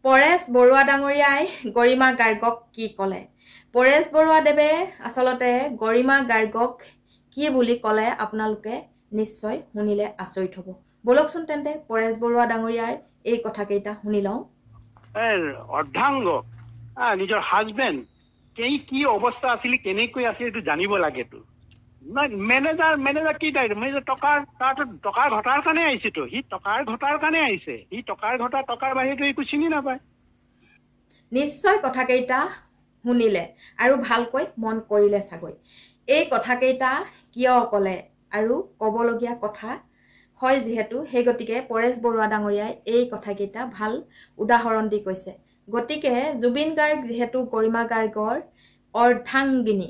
পৰেশ বৰুৱা ডাঙৰীয়াই গৰিমা গাৰ্গক কি ক'লে? পৰেশ বৰুৱা দেৱে আচলতে গৰিমা গাৰ্গক কি বুলি ক'লে আপোনালোকে নিশ্চয় শুনিলে আচৰিত হ'ব। বলকচোন তেন্তে পৰেশ বৰুৱা ডাঙৰীয়াৰ এই কথাকেইটা শুনি লওঁ। অৰ্ধাংগ নিজৰ হাজবেণ্ড কি অৱস্থা আছিল, কেনেকৈ আছিল এইটো জানিব লাগেতো। মেনেজাৰ কি টকাৰ ঘটাৰ কাৰণে আহিছেতো, সি টকাৰ ঘটাৰ কাৰণে আহিছে, সি টকাৰ বাহিৰেতো একো চিনি নাপায়। নিশ্চয় কথাকেইটা শুনিলে আৰু ভালকৈ মন কৰিলে চাগৈ। এই কথাকেইটা কিয় ক'লে আৰু ক'বলগীয়া কথা হয় যিহেতু, সেই গতিকে পৰেশ বৰুৱা ডাঙৰীয়াই এই কথাকেইটা ভাল উদাহৰণ দি কৈছে। গতিকে জুবিন গাৰ্গ যিহেতু গৰিমা গাৰ্গৰ অৰ্ধাংগিনী,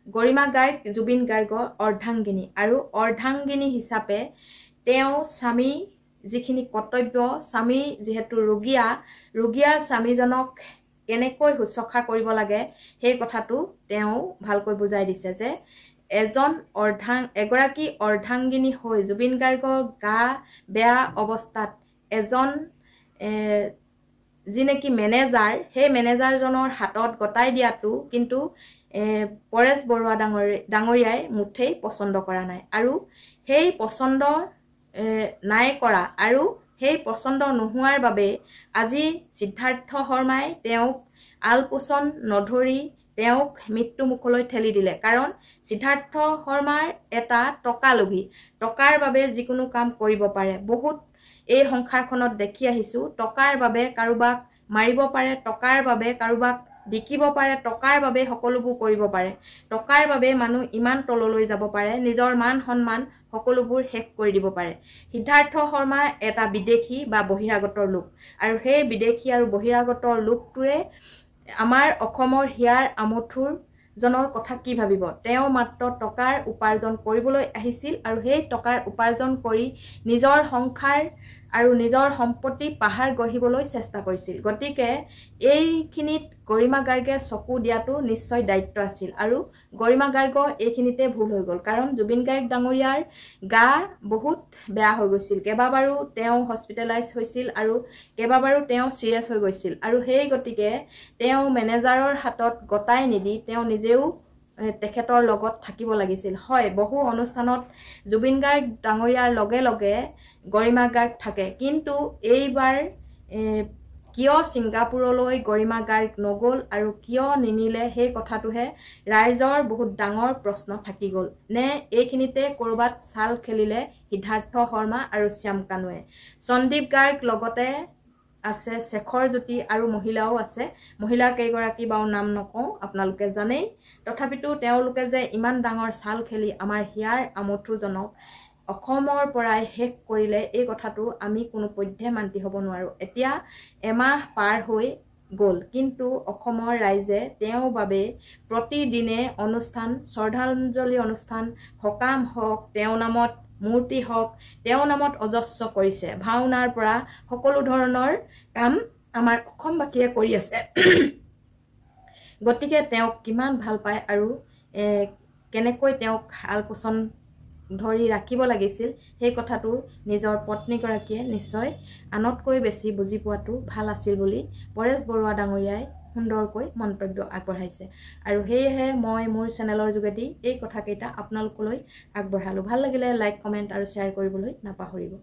গৰিমা গাৰ্গ জুবিন গাৰ্গৰ অৰ্ধাংগিনী, আৰু অৰ্ধাংগিনী হিচাপে তেওঁ স্বামী যিখিনি কৰ্তব্য, স্বামী যিহেতু ৰুগীয়া স্বামীজনক কেনেকৈ শুশ্ৰূষা কৰিব লাগে সেই কথাটো তেওঁ ভালকৈ বুজাই দিছে যে এগৰাকী অৰ্ধাংগিনী হৈ জুবিন গাৰ্গৰ গা বেয়া অৱস্থাত এজন যি নেকি মেনেজাৰ, সেই মেনেজাৰজনৰ হাতত গতাই দিয়াটো কিন্তু পৰেশ বৰুৱা ডাঙৰীয়াই মুঠেই পচন্দ কৰা নাই। আৰু সেই পচন্দ নাই কৰা আৰু সেই পচন্দ নোহোৱাৰ বাবে আজি সিদ্ধাৰ্থ শৰ্মাই তেওঁক আলপোচন নধৰি তেওঁক মৃত্যু মুখলৈ ঠেলি দিলে। কাৰণ সিদ্ধাৰ্থ শৰ্মাৰ এটা টকা লোভী, টকাৰ বাবে যিকোনো কাম কৰিব পাৰে। বহুত এই সংসাৰখনত দেখি আহিছোঁ, টকাৰ বাবে কাৰোবাক মাৰিব পাৰে, টকাৰ বাবে কাৰোবাক বিকিব পাৰে, টকাৰ বাবে সকলোবোৰ কৰিব পাৰে, টকাৰ বাবে মানুহ ইমান তললৈ যাব পাৰে, নিজৰ মান সন্মান সকলোবোৰ শেষ কৰি দিব পাৰে। সিদ্ধাৰ্থ শৰ্মা এটা বিদেশী বা বহিৰাগতৰ লোক, আৰু সেই বিদেশী আৰু বহিৰাগতৰ লোকটোৱে আমাৰ অসমৰ হিয়াৰ আমঠুৰ জনৰ কথা কি ভাবিব? তেওঁ মাত্ৰ টকাৰ উপাৰ্জন কৰিবলৈ আহিছিল আৰু সেই টকাৰ উপাৰ্জন কৰি নিজৰ সংসাৰ আৰু নিজৰ সম্পত্তি পাহাৰ গঢ়িবলৈ চেষ্টা কৰিছিল। গতিকে এইখিনিত গৰিমা গাৰ্গে চকু দিয়াটো নিশ্চয় দায়িত্ব আছিল, আৰু গৰিমা গাৰ্গৰ এইখিনিতে ভুল হৈ গ'ল। কাৰণ জুবিন গাৰ্গ ডাঙৰীয়াৰ গা বহুত বেয়া হৈ গৈছিল, কেইবাবাৰো তেওঁ হস্পিটেলাইজ হৈছিল আৰু কেইবাবাৰো তেওঁ চিৰিয়াছ হৈ গৈছিল। আৰু সেই গতিকে তেওঁ মেনেজাৰৰ হাতত গতাই নিদি তেওঁ নিজেও তেখেতৰ লগত থাকিব লাগিছিল। হয়, বহু অনুষ্ঠানত জুবিন গাৰ্গ ডাঙৰীয়াৰ লগে লগে গৰিমা গাৰ্গ থাকে, কিন্তু এইবাৰ কিয় ছিংগাপুৰলৈ গৰিমা গাৰ্গ নগ'ল আৰু কিয় নিনিলে সেই কথাটোহে ৰাইজৰ বহুত ডাঙৰ প্ৰশ্ন থাকি গ'ল। নে এইখিনিতে ক'ৰবাত চাল খেলিলে সিদ্ধাৰ্থ শৰ্মা আৰু শ্যাম কানুৱে? সন্দীপ গাৰ্গ লগতে আছে, শেখৰ জ্যোতি আৰু মহিলাও আছে। মহিলা কেইগৰাকী বাৰু নাম নকওঁ, আপোনালোকে জানেই। তথাপিতো তেওঁলোকে যে ইমান ডাঙৰ চাল খেলি আমাৰ হিয়াৰ আমঠুজনক অসমৰ পৰাই শেষ কৰিলে, এই কথাটো আমি কোনোপধ্যে মান্তি হ'ব নোৱাৰোঁ। এতিয়া এমাহ পাৰ হৈ গ'ল, কিন্তু অসমৰ ৰাইজে তেওঁৰ বাবে প্ৰতিদিনে অনুষ্ঠান, শ্ৰদ্ধাঞ্জলি অনুষ্ঠান, সকাম হওক, তেওঁৰ নামত মূৰ্তি হওক, তেওঁৰ নামত অজস্ৰ কৰিছে। ভাওনাৰ পৰা সকলো ধৰণৰ কাম আমাৰ অসমবাসীয়ে কৰি আছে। গতিকে তেওঁক কিমান ভাল পায় আৰু কেনেকৈ তেওঁক আলপোচন ধৰি ৰাখিব লাগিছিল সেই কথাটো নিজৰ পত্নীগৰাকীয়ে নিশ্চয় আনতকৈ বেছি বুজি পোৱাটো ভাল আছিল বুলি পৰেশ বৰুৱা ডাঙৰীয়াই সুন্দৰকৈ মন্তব্য আগবঢ়াইছে। আৰু সেয়েহে মই মোৰ চেনেলৰ যোগেদি এই কথাকেইটা আপোনালোকলৈ আগবঢ়ালোঁ। ভাল লাগিলে লাইক, কমেণ্ট আৰু শ্বেয়াৰ কৰিবলৈ নাপাহৰিব।